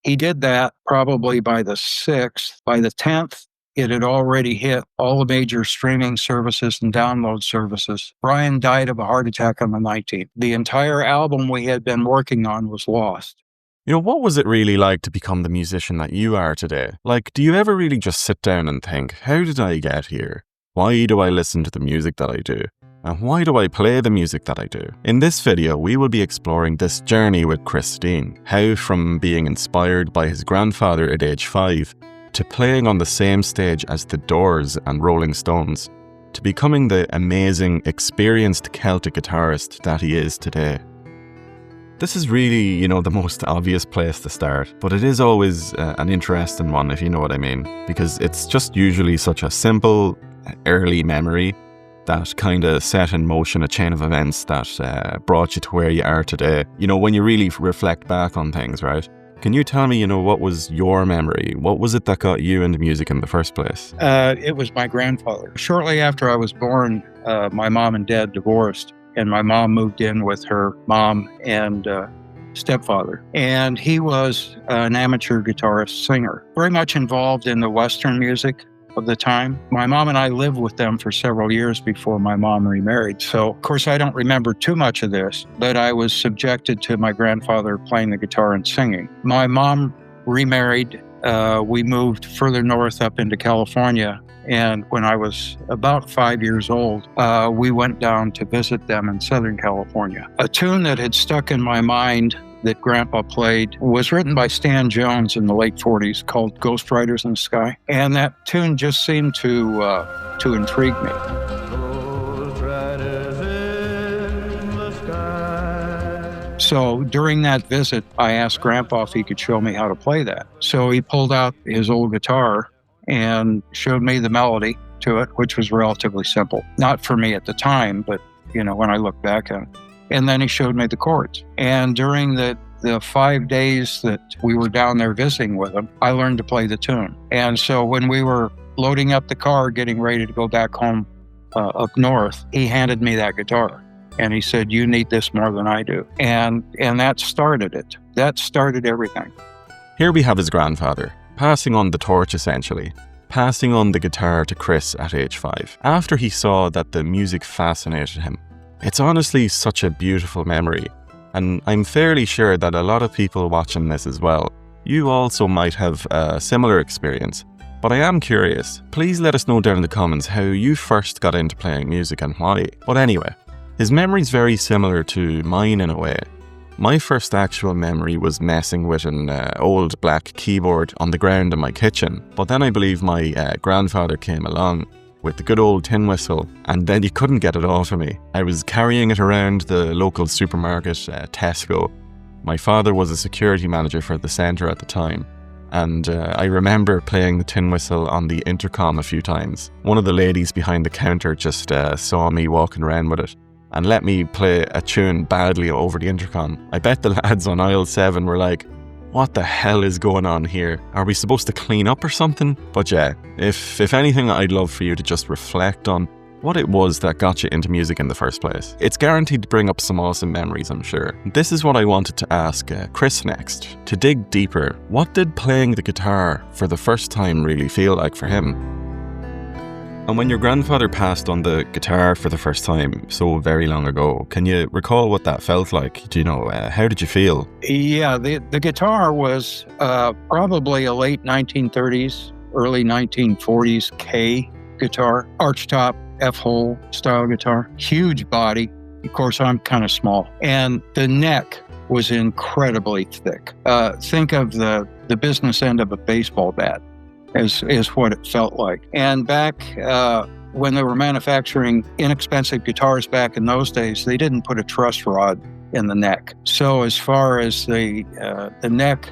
He did that probably by the 6th. By the 10th, it had already hit all the major streaming services and download services. Brian died of a heart attack on the 19th. The entire album we had been working on was lost. What was it really like to become the musician that you are today? Like, do you ever really just sit down and think, how did I get here? Why do I listen to the music that I do? And why do I play the music that I do? In this video, we will be exploring this journey with Chris Steen. How from being inspired by his grandfather at age 5, to playing on the same stage as The Doors and Rolling Stones, to becoming the amazing, experienced Celtic guitarist that he is today. This is really, the most obvious place to start, but it is always an interesting one, if you know what I mean, because it's just usually such a simple, early memory that kind of set in motion a chain of events that brought you to where you are today. When you really reflect back on things, right? Can you tell me, what was your memory? What was it that got you into music in the first place? It was my grandfather. Shortly after I was born, my mom and dad divorced, and my mom moved in with her mom and stepfather. And he was an amateur guitarist singer, very much involved in the Western music of the time. My mom and I lived with them for several years before my mom remarried. So, of course, I don't remember too much of this, but I was subjected to my grandfather playing the guitar and singing. My mom remarried. We moved further north up into California. And when I was about 5 years old, we went down to visit them in Southern California. A tune that had stuck in my mind that Grandpa played was written by Stan Jones in the late 40s, called Ghost Riders in the Sky. And that tune just seemed to intrigue me. Ghost Riders in the Sky. So during that visit, I asked Grandpa if he could show me how to play that. So he pulled out his old guitar and showed me the melody to it, which was relatively simple. Not for me at the time, but, when I look back at it. And then he showed me the chords. And during the 5 days that we were down there visiting with him, I learned to play the tune. And so when we were loading up the car, getting ready to go back home up north, he handed me that guitar. And he said, "You need this more than I do." And that started it. That started everything. Here we have his grandfather, passing on the torch essentially, passing on the guitar to Chris at age 5, after he saw that the music fascinated him. It's honestly such a beautiful memory, and I'm fairly sure that a lot of people watching this as well, you also might have a similar experience. But I am curious, please let us know down in the comments how you first got into playing music and why. But anyway, his memory's very similar to mine in a way. My first actual memory was messing with an old black keyboard on the ground in my kitchen, but then I believe my grandfather came along with the good old tin whistle, and then you couldn't get it off of me. I was carrying it around the local supermarket, Tesco. My father was a security manager for the centre at the time, and I remember playing the tin whistle on the intercom a few times. One of the ladies behind the counter just saw me walking around with it and let me play a tune badly over the intercom. I bet the lads on aisle 7 were like, "What the hell is going on here? Are we supposed to clean up or something?" But yeah, if anything, I'd love for you to just reflect on what it was that got you into music in the first place. It's guaranteed to bring up some awesome memories, I'm sure. This is what I wanted to ask Chris next. To dig deeper, what did playing the guitar for the first time really feel like for him? And when your grandfather passed on the guitar for the first time so very long ago, can you recall what that felt like? How did you feel? Yeah, the guitar was probably a late 1930s, early 1940s K guitar, archtop, F-hole style guitar, huge body. Of course, I'm kind of small. And the neck was incredibly thick. Think of the business end of a baseball bat. Is what it felt like. And back when they were manufacturing inexpensive guitars back in those days, they didn't put a truss rod in the neck. So as far as the neck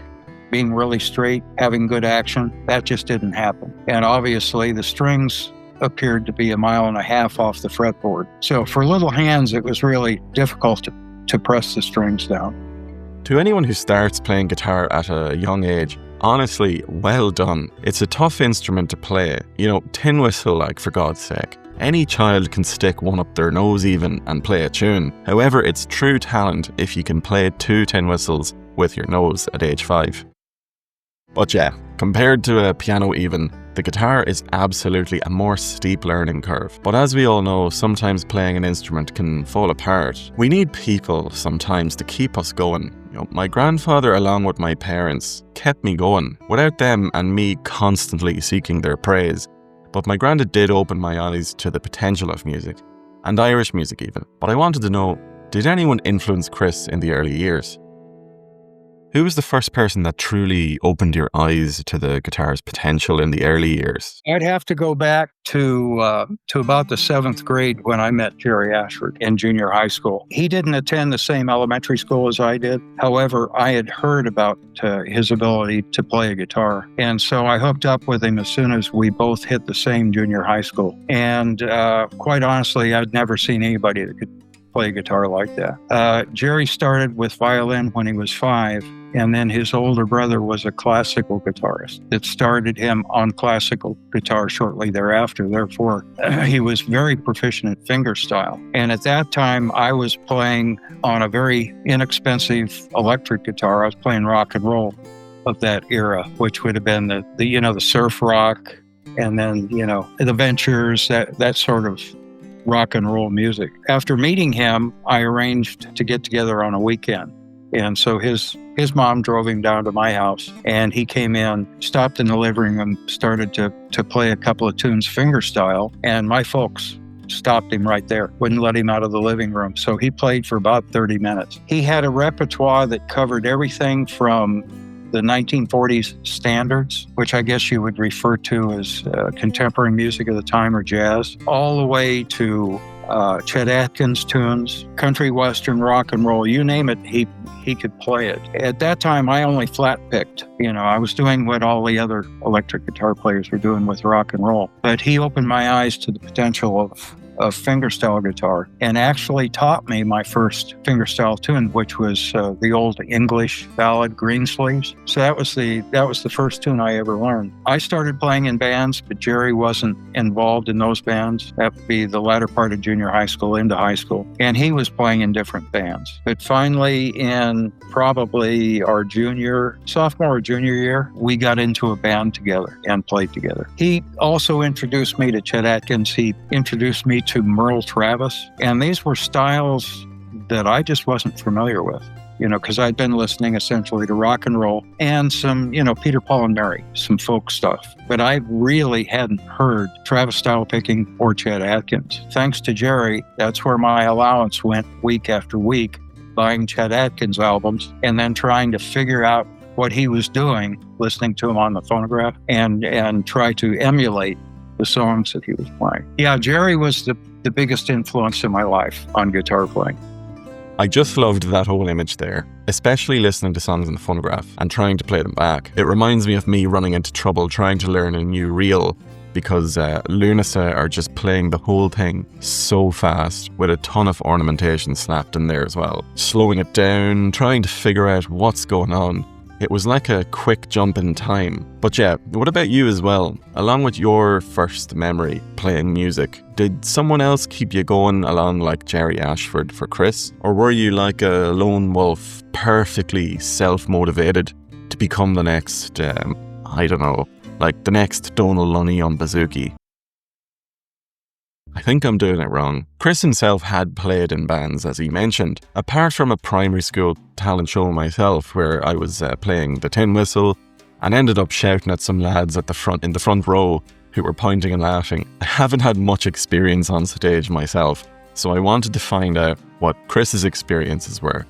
being really straight, having good action, that just didn't happen. And obviously the strings appeared to be 1.5 miles off the fretboard. So for little hands, it was really difficult to press the strings down. To anyone who starts playing guitar at a young age, honestly, well done. It's a tough instrument to play. Tin whistle, for God's sake. Any child can stick one up their nose even and play a tune. However, it's true talent if you can play 2 tin whistles with your nose at age 5. But yeah, compared to a piano even, the guitar is absolutely a more steep learning curve. But as we all know, sometimes playing an instrument can fall apart. We need people sometimes to keep us going. My grandfather, along with my parents, kept me going. Without them and me constantly seeking their praise. But my granddad did open my eyes to the potential of music, and Irish music even. But I wanted to know, did anyone influence Chris in the early years? Who was the first person that truly opened your eyes to the guitar's potential in the early years? I'd have to go back to about the 7th grade when I met Jerry Ashford in junior high school. He didn't attend the same elementary school as I did. However, I had heard about his ability to play a guitar. And so I hooked up with him as soon as we both hit the same junior high school. And quite honestly, I'd never seen anybody that could play guitar like that. Jerry started with violin when he was 5. And then his older brother was a classical guitarist that started him on classical guitar shortly thereafter. Therefore, he was very proficient at fingerstyle. And at that time, I was playing on a very inexpensive electric guitar. I was playing rock and roll of that era, which would have been the surf rock, and then, the Ventures, that sort of rock and roll music. After meeting him, I arranged to get together on a weekend. And so his mom drove him down to my house, and he came in, stopped in the living room, started to play a couple of tunes fingerstyle, and my folks stopped him right there, wouldn't let him out of the living room. So he played for about 30 minutes. He had a repertoire that covered everything from the 1940s standards, which I guess you would refer to as contemporary music of the time or jazz, all the way to Chet Atkins tunes, country, western, rock and roll, you name it, he could play it. At that time, I only flat picked. I was doing what all the other electric guitar players were doing with rock and roll. But he opened my eyes to the potential of fingerstyle guitar, and actually taught me my first fingerstyle tune, which was the old English ballad Greensleeves. So that was the first tune I ever learned. I started playing in bands, but Jerry wasn't involved in those bands. That would be the latter part of junior high school into high school, and he was playing in different bands. But finally, in probably our sophomore or junior year, we got into a band together and played together. He also introduced me to Chet Atkins. He introduced me to Merle Travis, and these were styles that I just wasn't familiar with, because I'd been listening essentially to rock and roll and some, Peter, Paul, and Mary, some folk stuff. But I really hadn't heard Travis style picking or Chet Atkins. Thanks to Jerry, that's where my allowance went week after week, buying Chet Atkins albums and then trying to figure out what he was doing, listening to him on the phonograph, and try to emulate the songs that he was playing. Yeah, Jerry was the biggest influence in my life on guitar playing. I just loved that whole image there, especially listening to songs in the phonograph and trying to play them back. It reminds me of me running into trouble trying to learn a new reel because Lunasa are just playing the whole thing so fast with a ton of ornamentation slapped in there as well. Slowing it down, trying to figure out what's going on. It was like a quick jump in time. But yeah, what about you as well? Along with your first memory playing music, did someone else keep you going along like Jerry Ashford for Chris? Or were you like a lone wolf, perfectly self-motivated to become the next, like the next Donal Lunny on Bouzouki? I think I'm doing it wrong. Chris himself had played in bands, as he mentioned, apart from a primary school talent show myself where I was playing the tin whistle and ended up shouting at some lads in the front row who were pointing and laughing. I haven't had much experience on stage myself, so I wanted to find out what Chris's experiences were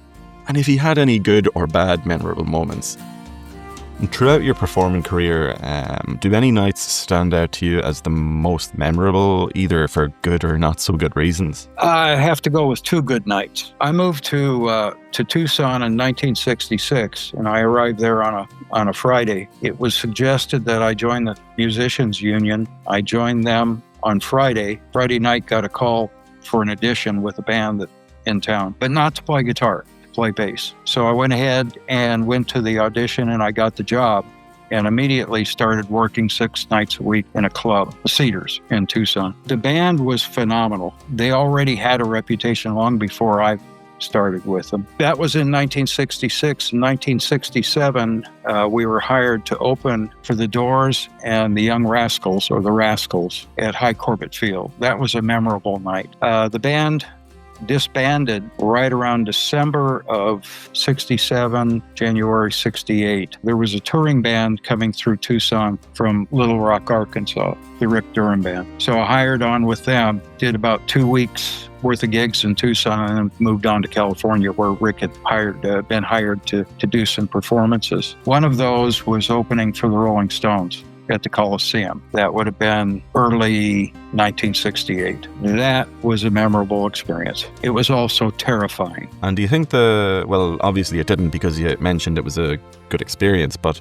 and if he had any good or bad memorable moments. And throughout your performing career, do any nights stand out to you as the most memorable, either for good or not so good reasons? I have to go with two good nights. I moved to Tucson in 1966, and I arrived there on a Friday. It was suggested that I join the musicians union. I joined them on Friday. Friday night, got a call for an audition with a band in town, but not to play guitar. Play bass. So I went ahead and went to the audition, and I got the job and immediately started working 6 nights a week in a club, the Cedars in Tucson. The band was phenomenal. They already had a reputation long before I started with them. That was in 1966. In 1967, we were hired to open for the Doors and the Young Rascals, or the Rascals, at High Corbett Field. That was a memorable night. The band disbanded right around December of 67, January 68. There was a touring band coming through Tucson from Little Rock, Arkansas, the Rick Durham Band. So I hired on with them, did about 2 weeks worth of gigs in Tucson, and then moved on to California, where Rick had been hired to do some performances. One of those was opening for the Rolling Stones at the Coliseum. That would have been early 1968. That was a memorable experience. It was also terrifying. And do you think well, obviously it didn't, because you mentioned it was a good experience, but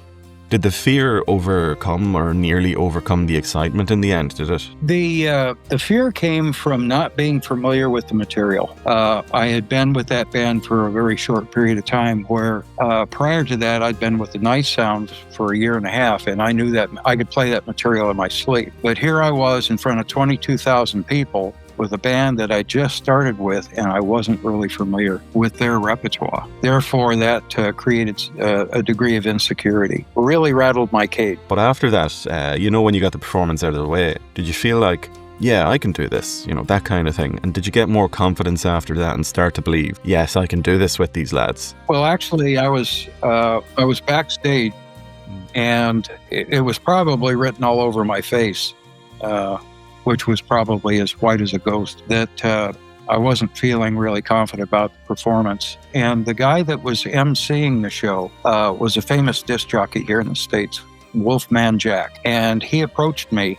did the fear overcome or nearly overcome the excitement in the end, did it? The fear came from not being familiar with the material. I had been with that band for a very short period of time, where prior to that I'd been with the Night Sound for 1.5 years, and I knew that I could play that material in my sleep. But here I was in front of 22,000 people with a band that I just started with, and I wasn't really familiar with their repertoire. Therefore, that created a degree of insecurity. It really rattled my cage. But after that, when you got the performance out of the way, did you feel like, yeah, I can do this, that kind of thing? And did you get more confidence after that and start to believe, yes, I can do this with these lads? Well, actually, I was backstage, and it was probably written all over my face, which was probably as white as a ghost, that I wasn't feeling really confident about the performance. And the guy that was emceeing the show was a famous disc jockey here in the States, Wolfman Jack. And he approached me,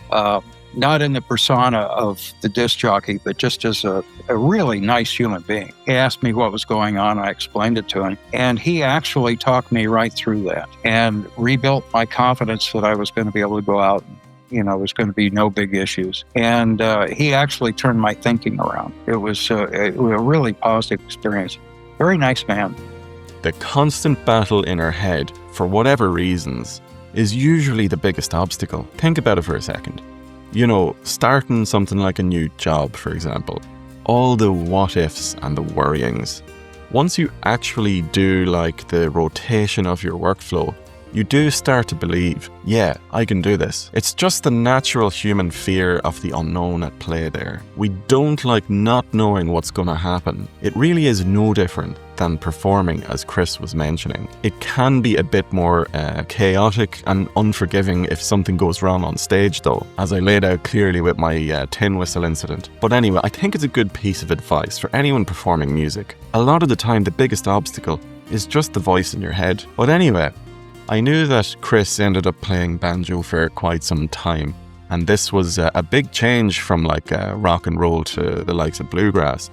not in the persona of the disc jockey, but just as a really nice human being. He asked me what was going on. I explained it to him. And he actually talked me right through that and rebuilt my confidence that I was going to be able to go out and was going to be no big issues. And he actually turned my thinking around. It was a really positive experience. Very nice man. The constant battle in our head, for whatever reasons, is usually the biggest obstacle. Think about it for a second. Starting something like a new job, for example. All the what-ifs and the worryings. Once you actually do the rotation of your workflow, you do start to believe, yeah, I can do this. It's just the natural human fear of the unknown at play there. We don't like not knowing what's going to happen. It really is no different than performing, as Chris was mentioning. It can be a bit more chaotic and unforgiving if something goes wrong on stage, though, as I laid out clearly with my tin whistle incident. But anyway, I think it's a good piece of advice for anyone performing music. A lot of the time, the biggest obstacle is just the voice in your head. But anyway, I knew that Chris ended up playing banjo for quite some time, and this was a big change from rock and roll to the likes of bluegrass.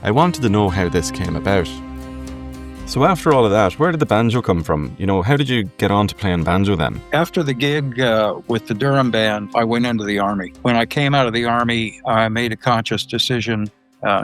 I wanted to know how this came about. So after all of that, where did the banjo come from? How did you get on to playing banjo then? After the gig with the Durham Band, I went into the Army. When I came out of the Army, I made a conscious decision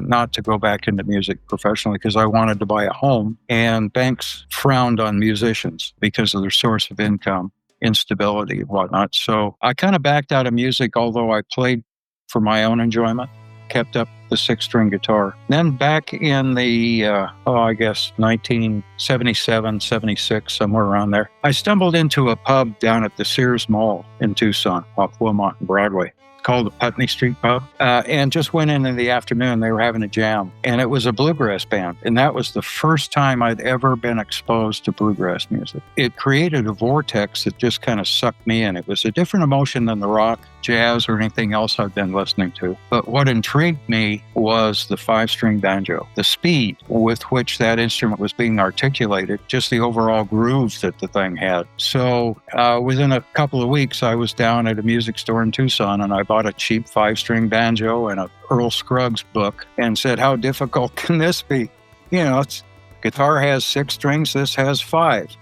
not to go back into music professionally, because I wanted to buy a home, and banks frowned on musicians because of their source of income, instability and whatnot. So I kind of backed out of music, although I played for my own enjoyment, kept up the 6-string guitar. Then back in the, 1977, 76, somewhere around there, I stumbled into a pub down at the Sears Mall in Tucson, off Wilmot and Broadway, called the Putney Street Pub, and just went in the afternoon. They were having a jam, and it was a bluegrass band, and that was the first time I'd ever been exposed to bluegrass music. It created a vortex that just kind of sucked me in. It was a different emotion than the rock, jazz, or anything else I've been listening to. But what intrigued me was the 5-string banjo, the speed with which that instrument was being articulated, just the overall groove that the thing had. So within a couple of weeks, I was down at a music store in Tucson, and I bought a cheap 5-string banjo and a Earl Scruggs book and said, how difficult can this be? Guitar has 6 strings, this has 5.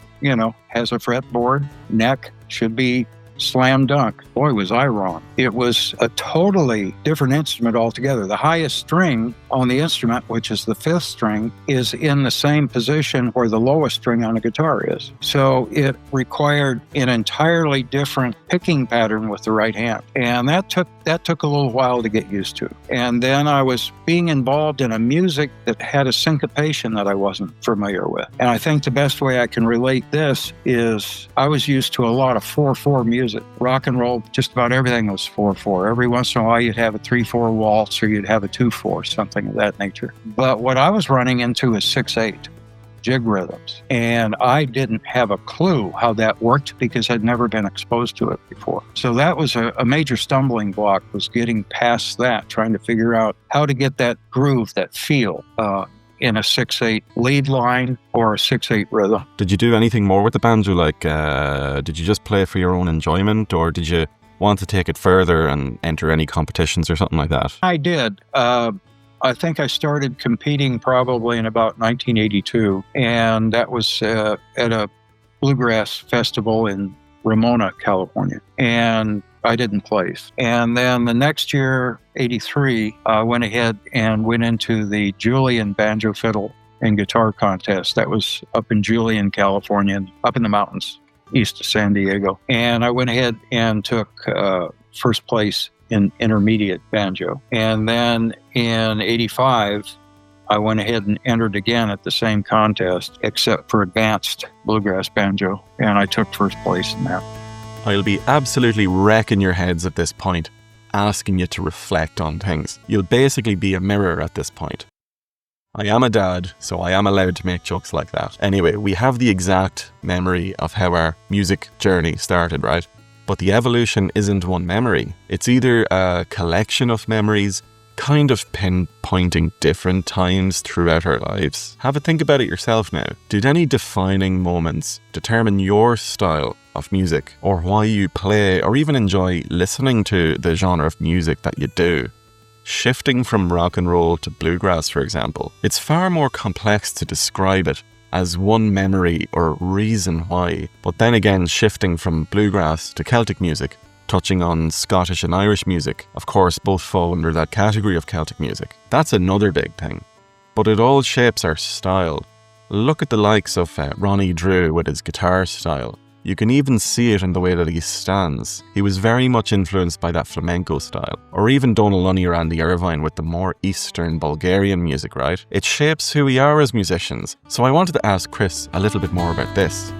Has a fretboard, neck should be slam dunk. Boy, was I wrong. It was a totally different instrument altogether. The highest string on the instrument, which is the 5th string, is in the same position where the lowest string on a guitar is. So it required an entirely different picking pattern with the right hand. And that took a little while to get used to. And then I was being involved in a music that had a syncopation that I wasn't familiar with. And I think the best way I can relate this is I was used to a lot of 4/4 music. Rock and roll, just about everything was 4/4. Every once in a while you'd have a 3/4 waltz or you'd have a 2/4, something of that nature. But what I was running into is 6/8 jig rhythms. And I didn't have a clue how that worked because I'd never been exposed to it before. So that was a major stumbling block, was getting past that, trying to figure out how to get that groove, that feel, in a 6/8 lead line or a 6/8 rhythm. Did you do anything more with the banjo? Like, did you just play for your own enjoyment, or did you want to take it further and enter any competitions or something like that? I did. I think I started competing probably in about 1982, and that was at a Bluegrass festival in Ramona, California, and I didn't place. And then the next year, 83, I went ahead and went into the Julian Banjo Fiddle and Guitar Contest. That was up in Julian, California, up in the mountains east of San Diego. And I went ahead and took first place in intermediate banjo. And then in 85, I went ahead and entered again at the same contest, except for advanced bluegrass banjo, and I took first place in that. I'll be absolutely wrecking your heads at this point, asking you to reflect on things. You'll basically be a mirror at this point. I am a dad, so I am allowed to make jokes like that. Anyway, we have the exact memory of how our music journey started, right? But the evolution isn't one memory. It's either a collection of memories, kind of pinpointing different times throughout our lives. Have a think about it yourself now. Did any defining moments determine your style of music, or why you play or even enjoy listening to the genre of music that you do? Shifting from rock and roll to bluegrass, for example, it's far more complex to describe it as one memory or reason why. But then again, shifting from bluegrass to Celtic music, touching on Scottish and Irish music, of course both fall under that category of Celtic music. That's another big thing. But it all shapes our style. Look at the likes of Ronnie Drew with his guitar style. You can even see it in the way that he stands. He was very much influenced by that flamenco style. Or even Donal Lunny or Andy Irvine with the more Eastern Bulgarian music, right? It shapes who we are as musicians. So I wanted to ask Chris a little bit more about this.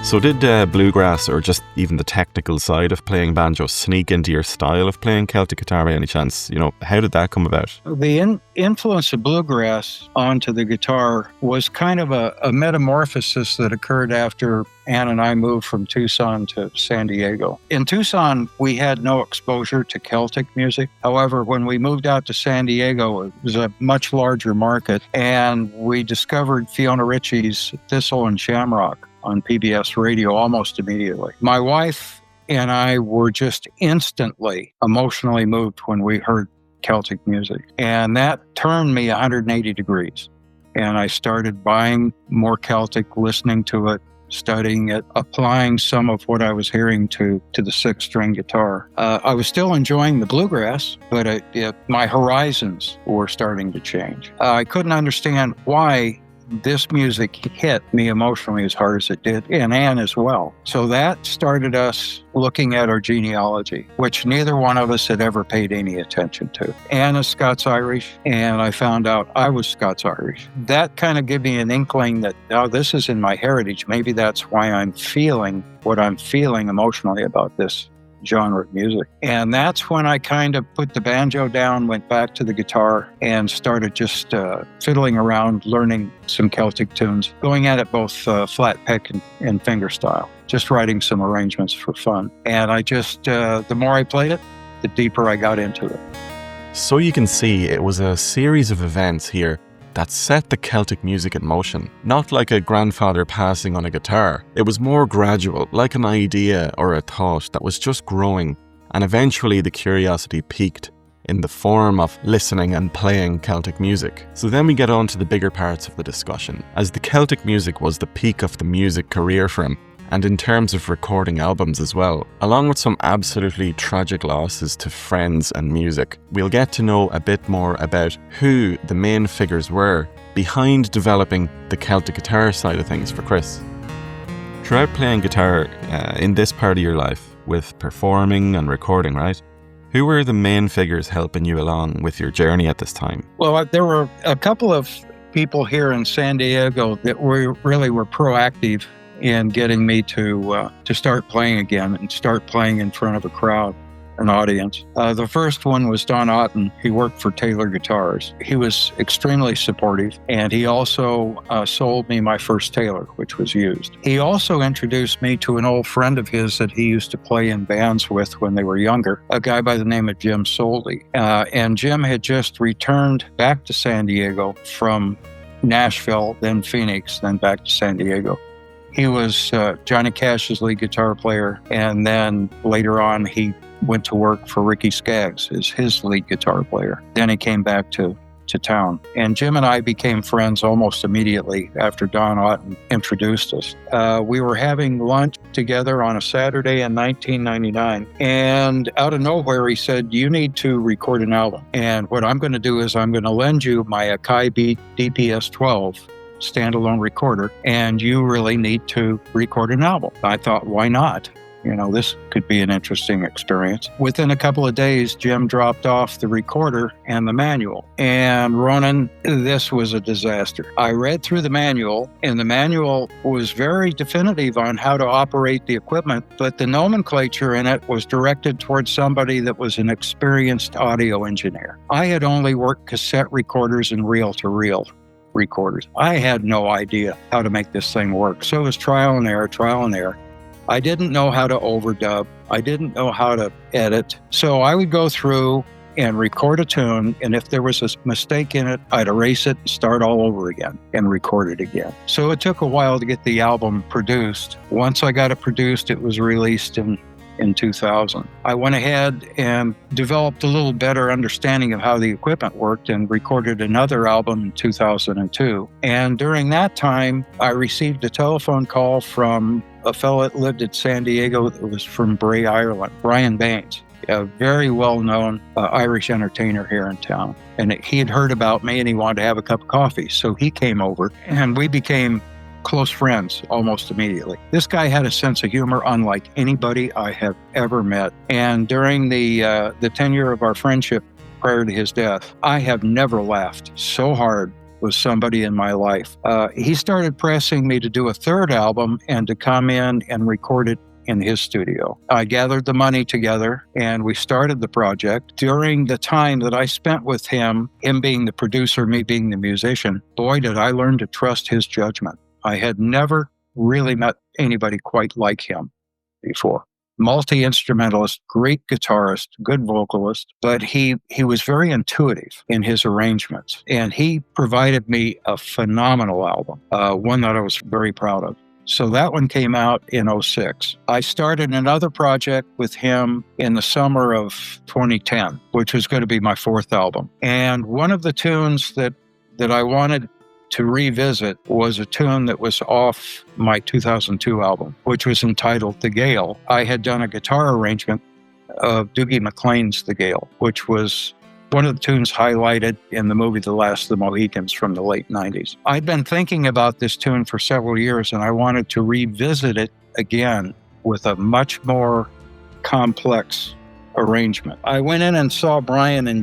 So did bluegrass, or just even the technical side of playing banjo, sneak into your style of playing Celtic guitar by any chance? You know, how did that come about? The influence of bluegrass onto the guitar was kind of a metamorphosis that occurred after Ann and I moved from Tucson to San Diego. In Tucson, we had no exposure to Celtic music. However, when we moved out to San Diego, it was a much larger market, and we discovered Fiona Ritchie's Thistle and Shamrock on PBS radio almost immediately. My wife and I were just instantly emotionally moved when we heard Celtic music, and that turned me 180 degrees. And I started buying more Celtic, listening to it, studying it, applying some of what I was hearing to the 6-string guitar. I was still enjoying the bluegrass, but my horizons were starting to change. I couldn't understand why this music hit me emotionally as hard as it did, and Ann as well. So that started us looking at our genealogy, which neither one of us had ever paid any attention to. Ann is Scots-Irish, and I found out I was Scots-Irish. That kind of gave me an inkling that, this is in my heritage. Maybe that's why I'm feeling what I'm feeling emotionally about this genre of music. And that's when I kind of put the banjo down, went back to the guitar, and started just fiddling around, learning some Celtic tunes, going at it both flat pick and fingerstyle, just writing some arrangements for fun. And I just, the more I played it, the deeper I got into it. So you can see it was a series of events here that set the Celtic music in motion. Not like a grandfather passing on a guitar. It was more gradual, like an idea or a thought that was just growing, and eventually the curiosity peaked in the form of listening and playing Celtic music. So then we get on to the bigger parts of the discussion. As the Celtic music was the peak of the music career for him, and in terms of recording albums as well, along with some absolutely tragic losses to friends and music. We'll get to know a bit more about who the main figures were behind developing the Celtic guitar side of things for Chris. Throughout playing guitar in this part of your life, with performing and recording, right? Who were the main figures helping you along with your journey at this time? Well, there were a couple of people here in San Diego that were proactive in getting me to start playing again and start playing in front of a crowd, an audience. The first one was Don Otten. He worked for Taylor Guitars. He was extremely supportive, and he also sold me my first Taylor, which was used. He also introduced me to an old friend of his that he used to play in bands with when they were younger, a guy by the name of Jim Soldi. And Jim had just returned back to San Diego from Nashville, then Phoenix, then back to San Diego. He was Johnny Cash's lead guitar player, and then later on he went to work for Ricky Skaggs as his lead guitar player. Then he came back to town. And Jim and I became friends almost immediately after Don Otten introduced us. We were having lunch together on a Saturday in 1999, and out of nowhere he said, "You need to record an album. And what I'm going to do is I'm going to lend you my Akai DPS-12 standalone recorder, and you really need to record an album." I thought, why not? This could be an interesting experience. Within a couple of days, Jim dropped off the recorder and the manual. And Ronan, this was a disaster. I read through the manual, and the manual was very definitive on how to operate the equipment, but the nomenclature in it was directed towards somebody that was an experienced audio engineer. I had only worked cassette recorders and reel-to-reel recorders. I had no idea how to make this thing work. So it was trial and error. I didn't know how to overdub. I didn't know how to edit. So I would go through and record a tune, and if there was a mistake in it, I'd erase it and start all over again and record it again. So it took a while to get the album produced. Once I got it produced, it was released in 2000. I went ahead and developed a little better understanding of how the equipment worked and recorded another album in 2002. And during that time, I received a telephone call from a fellow that lived in San Diego that was from Bray, Ireland, Brian Baynes, a very well-known Irish entertainer here in town. And he had heard about me and he wanted to have a cup of coffee. So he came over and we became close friends almost immediately. This guy had a sense of humor unlike anybody I have ever met. And during the tenure of our friendship prior to his death, I have never laughed so hard with somebody in my life. He started pressing me to do a third album and to come in and record it in his studio. I gathered the money together and we started the project. During the time that I spent with him being the producer, me being the musician, boy, did I learn to trust his judgment. I had never really met anybody quite like him before. Multi-instrumentalist, great guitarist, good vocalist, but he was very intuitive in his arrangements. And he provided me a phenomenal album, one that I was very proud of. So that one came out in 2006. I started another project with him in the summer of 2010, which was going to be my fourth album. And one of the tunes that I wanted to revisit was a tune that was off my 2002 album, which was entitled The Gale. I had done a guitar arrangement of Dougie MacLean's The Gale, which was one of the tunes highlighted in the movie The Last of the Mohicans from the late 90s. I'd been thinking about this tune for several years, and I wanted to revisit it again with a much more complex arrangement. I went in and saw Brian in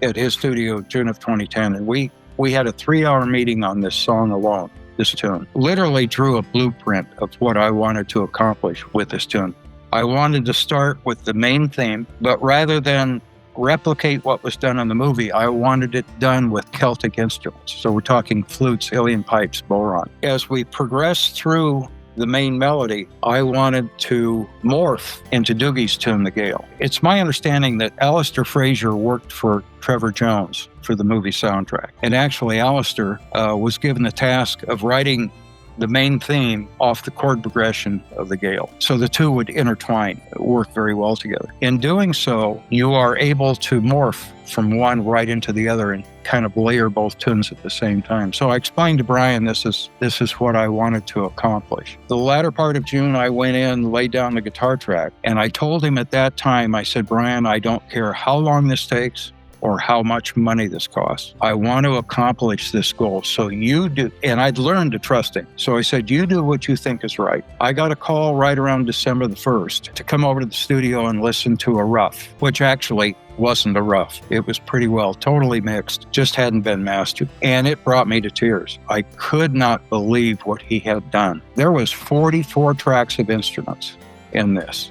at his studio, June of 2010, and we had a 3-hour meeting on this song alone, this tune. Literally drew a blueprint of what I wanted to accomplish with this tune. I wanted to start with the main theme, but rather than replicate what was done in the movie, I wanted it done with Celtic instruments. So we're talking flutes, uilleann pipes, bodhrán. As we progressed through the main melody, I wanted to morph into Dougie's tune, The Gale. It's my understanding that Alistair Fraser worked for Trevor Jones for the movie soundtrack. And actually, Alistair was given the task of writing the main theme off the chord progression of The Gale. So the two would intertwine, work very well together. In doing so, you are able to morph from one right into the other and kind of layer both tunes at the same time. So I explained to Brian, this is what I wanted to accomplish. The latter part of June, I went in, laid down the guitar track, and I told him at that time, I said, Brian, I don't care how long this takes or how much money this costs. I want to accomplish this goal. So you do, and I'd learned to trust him. So I said, you do what you think is right. I got a call right around December the 1st to come over to the studio and listen to a rough, which actually wasn't a rough. It was pretty well, totally mixed, just hadn't been mastered. And it brought me to tears. I could not believe what he had done. There was 44 tracks of instruments in this.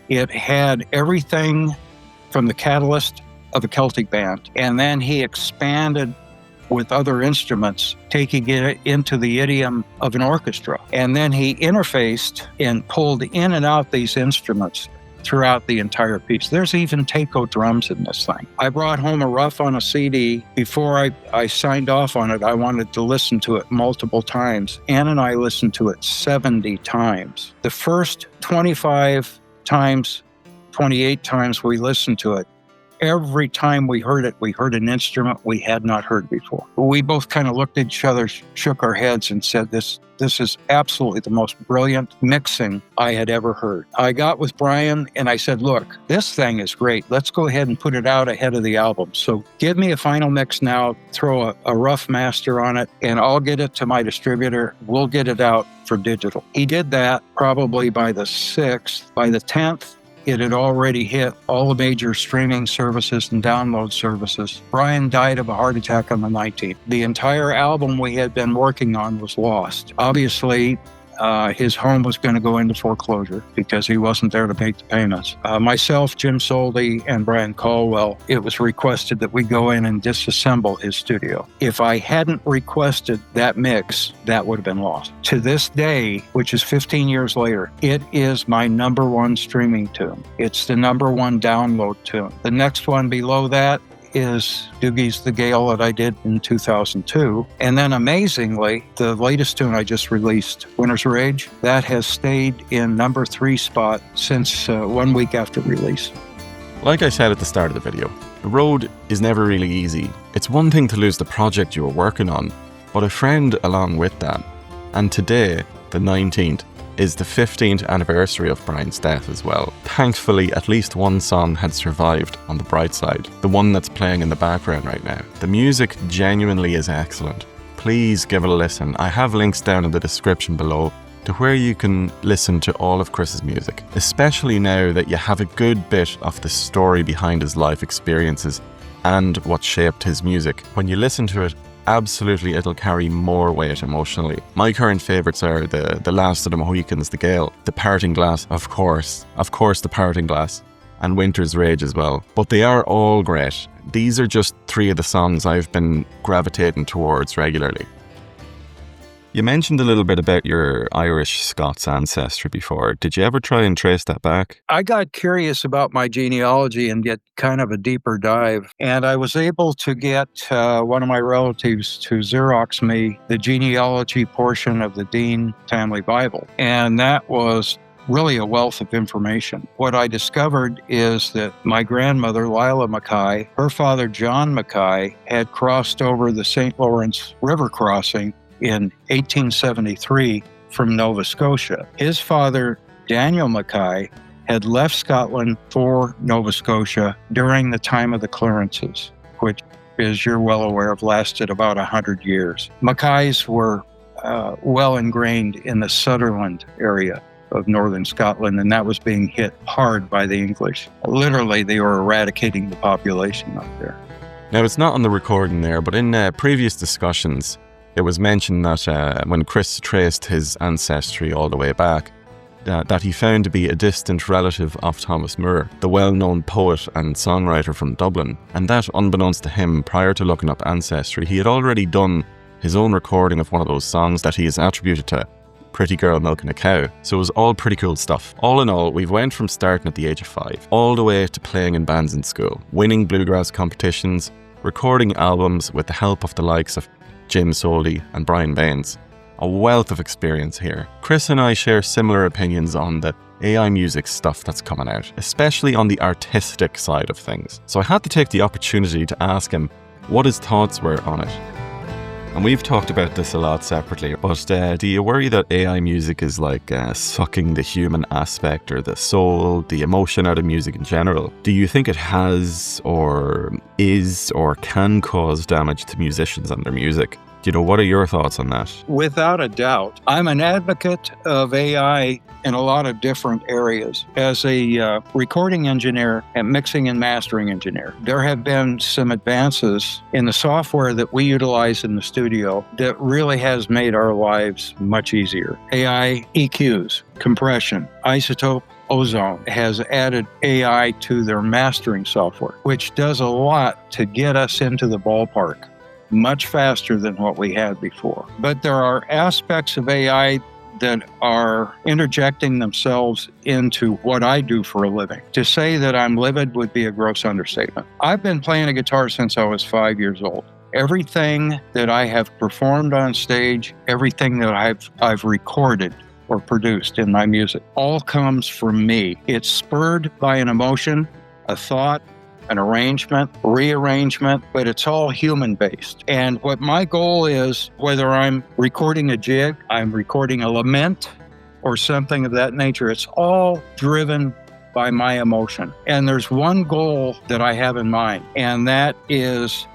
It had everything from the catalyst of a Celtic band. And then he expanded with other instruments, taking it into the idiom of an orchestra. And then he interfaced and pulled in and out these instruments throughout the entire piece. There's even taiko drums in this thing. I brought home a rough on a CD. Before I signed off on it, I wanted to listen to it multiple times. Ann and I listened to it 70 times. The first 25 times, 28 times we listened to it, every time we heard it, we heard an instrument we had not heard before. We both kind of looked at each other, shook our heads, and said, this is absolutely the most brilliant mixing I had ever heard. I got with Brian and I said, look, this thing is great. Let's go ahead and put it out ahead of the album. So give me a final mix now, throw a rough master on it, and I'll get it to my distributor. We'll get it out for digital. He did that probably by the 6th. By the 10th, it had already hit all the major streaming services and download services. Brian died of a heart attack on the 19th. The entire album we had been working on was lost. Obviously, his home was going to go into foreclosure because he wasn't there to make the payments. Myself, Jim Soldi, and Brian Caldwell, it was requested that we go in and disassemble his studio. If I hadn't requested that mix, that would have been lost. To this day, which is 15 years later, it is my number one streaming tune. It's the number one download tune. The next one below that is Doogie's The Gale that I did in 2002. And then amazingly, the latest tune I just released, Winter's Rage, that has stayed in number 3 spot since 1 week after release. Like I said at the start of the video, the road is never really easy. It's one thing to lose the project you were working on, but a friend along with that. And today, the 19th, is the 15th anniversary of Brian's death as well. Thankfully, at least one song had survived on the bright side, the one that's playing in the background right now. The music genuinely is excellent. Please give it a listen. I have links down in the description below to where you can listen to all of Chris's music, especially now that you have a good bit of the story behind his life experiences and what shaped his music. When you listen to it, absolutely it'll carry more weight emotionally. My current favourites are the Last of the Mohicans, The Gale, The Parting Glass, of course The Parting Glass, and Winter's Rage as well. But they are all great. These are just 3 of the songs I've been gravitating towards regularly. You mentioned a little bit about your Irish-Scots ancestry before. Did you ever try and trace that back? I got curious about my genealogy and get kind of a deeper dive. And I was able to get one of my relatives to Xerox me the genealogy portion of the Dean family Bible. And that was really a wealth of information. What I discovered is that my grandmother, Lila Mackay, her father, John Mackay, had crossed over the St. Lawrence River crossing in 1873 from Nova Scotia. His father, Daniel Mackay, had left Scotland for Nova Scotia during the time of the clearances, which, as you're well aware of, lasted about 100 years. Mackays were well ingrained in the Sutherland area of northern Scotland, and that was being hit hard by the English. Literally, they were eradicating the population up there. Now, it's not on the recording there, but in previous discussions, it was mentioned that when Chris traced his ancestry all the way back, that he found to be a distant relative of Thomas Moore, the well-known poet and songwriter from Dublin, and that, unbeknownst to him, prior to looking up ancestry, he had already done his own recording of one of those songs that he has attributed to Pretty Girl Milking a Cow. So it was all pretty cool stuff. All in all, we've went from starting at the age of 5, all the way to playing in bands in school, winning bluegrass competitions, recording albums with the help of the likes of Jim Soldi and Brian Baynes. A wealth of experience here. Chris and I share similar opinions on the AI music stuff that's coming out, especially on the artistic side of things. So I had to take the opportunity to ask him what his thoughts were on it. And we've talked about this a lot separately, but do you worry that AI music is like sucking the human aspect or the soul, the emotion out of music in general? Do you think it has or is or can cause damage to musicians and their music? What are your thoughts on that? Without a doubt. I'm an advocate of AI in a lot of different areas. As a recording engineer and mixing and mastering engineer, there have been some advances in the software that we utilize in the studio that really has made our lives much easier. AI EQs, compression, isotope, Ozone has added AI to their mastering software, which does a lot to get us into the ballpark much faster than what we had before. But there are aspects of AI that are interjecting themselves into what I do for a living. To say that I'm livid would be a gross understatement. I've been playing a guitar since I was 5 years old. Everything that I have performed on stage, everything that I've recorded or produced in my music, all comes from me. It's spurred by an emotion, a thought, an arrangement, rearrangement, but it's all human-based. And what my goal is, whether I'm recording a jig, I'm recording a lament, or something of that nature, it's all driven by my emotion. And there's one goal that I have in mind, and that is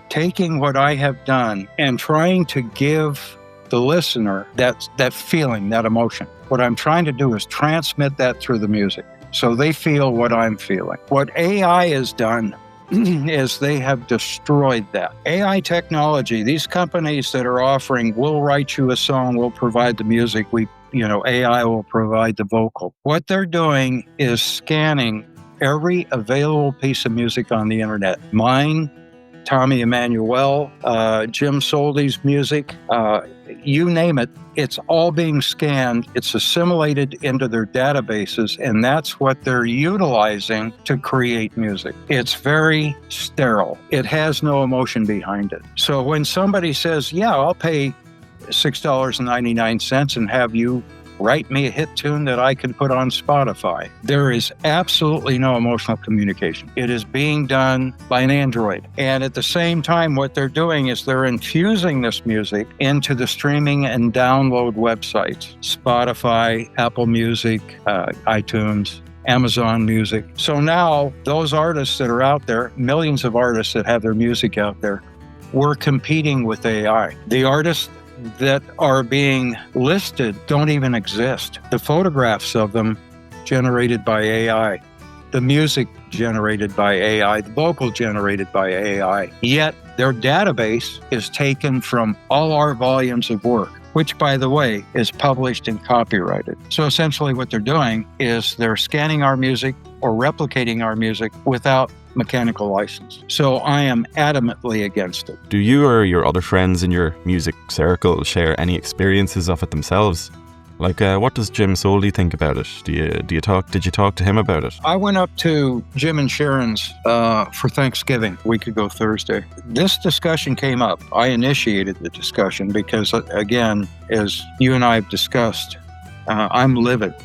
taking what I have done and trying to give the listener that feeling, that emotion. What I'm trying to do is transmit that through the music, so they feel what I'm feeling. What AI has done is they have destroyed that. AI technology, these companies that are offering, we'll write you a song, we'll provide the music, AI will provide the vocal. What they're doing is scanning every available piece of music on the internet. Mine, Tommy Emmanuel, Jim Soldi's music, you name it, it's all being scanned, it's assimilated into their databases, and that's what they're utilizing to create music. It's very sterile. It has no emotion behind it. So when somebody says, yeah, I'll pay $6.99 and have you write me a hit tune that I can put on Spotify, there is absolutely no emotional communication. It is being done by an android. And at the same time, what they're doing is they're infusing this music into the streaming and download websites, Spotify, Apple Music, iTunes, Amazon Music. So now those artists that are out there, millions of artists that have their music out there, we're competing with AI. The artists that are being listed don't even exist. The photographs of them generated by AI, the music generated by AI, the vocal generated by AI. Yet their database is taken from all our volumes of work, which, by the way, is published and copyrighted. So essentially what they're doing is they're scanning our music or replicating our music without mechanical license. So I am adamantly against it. Do you or your other friends in your music circle share any experiences of it themselves? Like, what does Jim Soldi think about it? Did you talk to him about it? I went up to Jim and Sharon's for Thanksgiving a week ago Thursday. This discussion came up. I initiated the discussion because, again, as you and I have discussed, I'm livid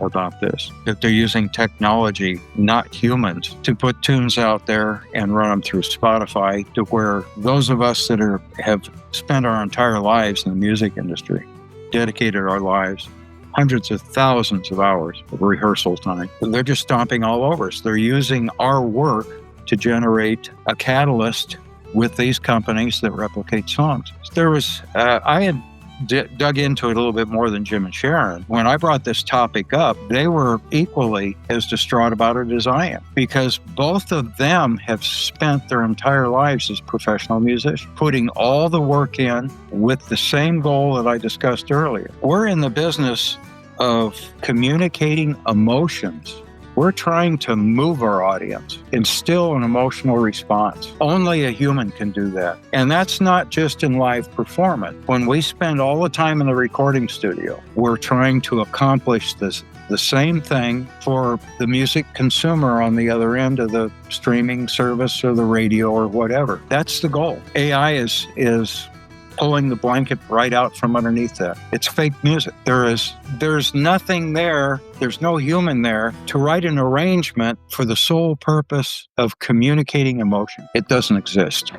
about this, that they're using technology, not humans, to put tunes out there and run them through Spotify, to where those of us that have spent our entire lives in the music industry, dedicated our lives, hundreds of thousands of hours of rehearsal time, they're just stomping all over us. They're using our work to generate a catalyst with these companies that replicate songs. There was, I had dug into it a little bit more than Jim and Sharon. When I brought this topic up, they were equally as distraught about it as I am, because both of them have spent their entire lives as professional musicians, putting all the work in with the same goal that I discussed earlier. We're in the business of communicating emotions. We're trying to move our audience, instill an emotional response. Only a human can do that. And that's not just in live performance. When we spend all the time in the recording studio, we're trying to accomplish the same thing for the music consumer on the other end of the streaming service or the radio or whatever. That's the goal. AI is pulling the blanket right out from underneath that. It's fake music. There's nothing there, there's no human there to write an arrangement for the sole purpose of communicating emotion. It doesn't exist.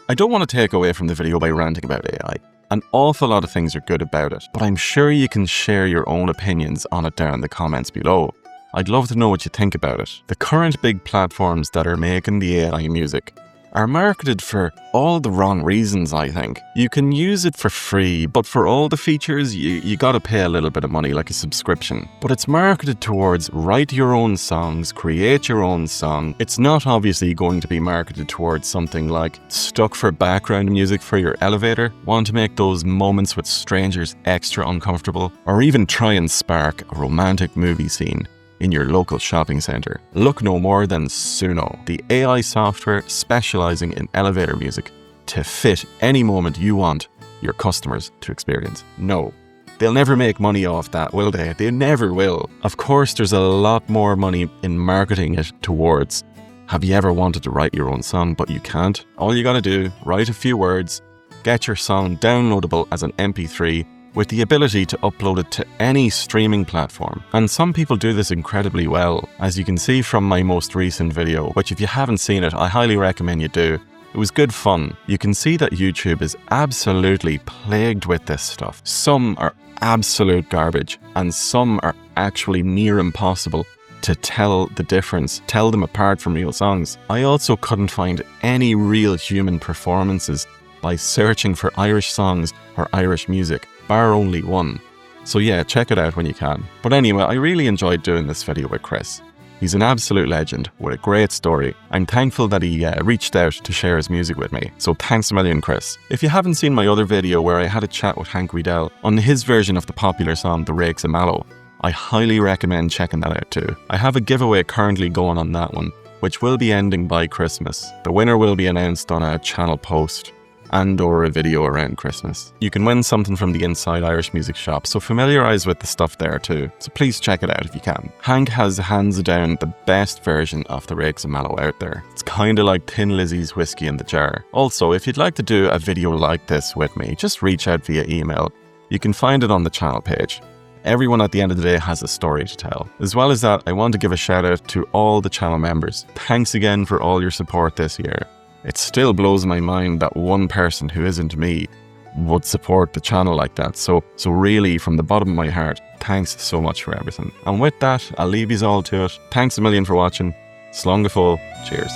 I don't want to take away from the video by ranting about AI. An awful lot of things are good about it, but I'm sure you can share your own opinions on it down in the comments below. I'd love to know what you think about it. The current big platforms that are making the AI music are marketed for all the wrong reasons, I think. You can use it for free, but for all the features, you gotta pay a little bit of money, like a subscription. But it's marketed towards write your own songs, create your own song. It's not obviously going to be marketed towards something like stuck for background music for your elevator, want to make those moments with strangers extra uncomfortable, or even try and spark a romantic movie scene in your local shopping centre. Look no more than Suno, the AI software specialising in elevator music to fit any moment you want your customers to experience. No, they'll never make money off that, will they? They never will. Of course, there's a lot more money in marketing it towards, have you ever wanted to write your own song but you can't? All you gotta do, write a few words, get your song downloadable as an MP3 with the ability to upload it to any streaming platform. And some people do this incredibly well, as you can see from my most recent video, which if you haven't seen it, I highly recommend you do. It was good fun. You can see that YouTube is absolutely plagued with this stuff. Some are absolute garbage, and some are actually near impossible to tell the difference, tell them apart from real songs. I also couldn't find any real human performances by searching for Irish songs or Irish music, bar only one. So yeah, check it out when you can. But anyway, I really enjoyed doing this video with Chris. He's an absolute legend with a great story. I'm thankful that he reached out to share his music with me. So thanks a million, Chris. If you haven't seen my other video where I had a chat with Hank Riedel on his version of the popular song The Rakes of Mallow, I highly recommend checking that out too. I have a giveaway currently going on that one, which will be ending by Christmas. The winner will be announced on a channel post and or a video around Christmas. You can win something from the Inside Irish Music Shop, so familiarise with the stuff there too. So please check it out if you can. Hank has hands down the best version of The Rakes of Mallow out there. It's kinda like Thin Lizzy's Whiskey in the Jar. Also, if you'd like to do a video like this with me, just reach out via email. You can find it on the channel page. Everyone at the end of the day has a story to tell. As well as that, I want to give a shout out to all the channel members. Thanks again for all your support this year. It still blows my mind that one person who isn't me would support the channel like that. So really, from the bottom of my heart, thanks so much for everything. And with that, I'll leave yous all to it. Thanks a million for watching. Slán go fóill. Cheers.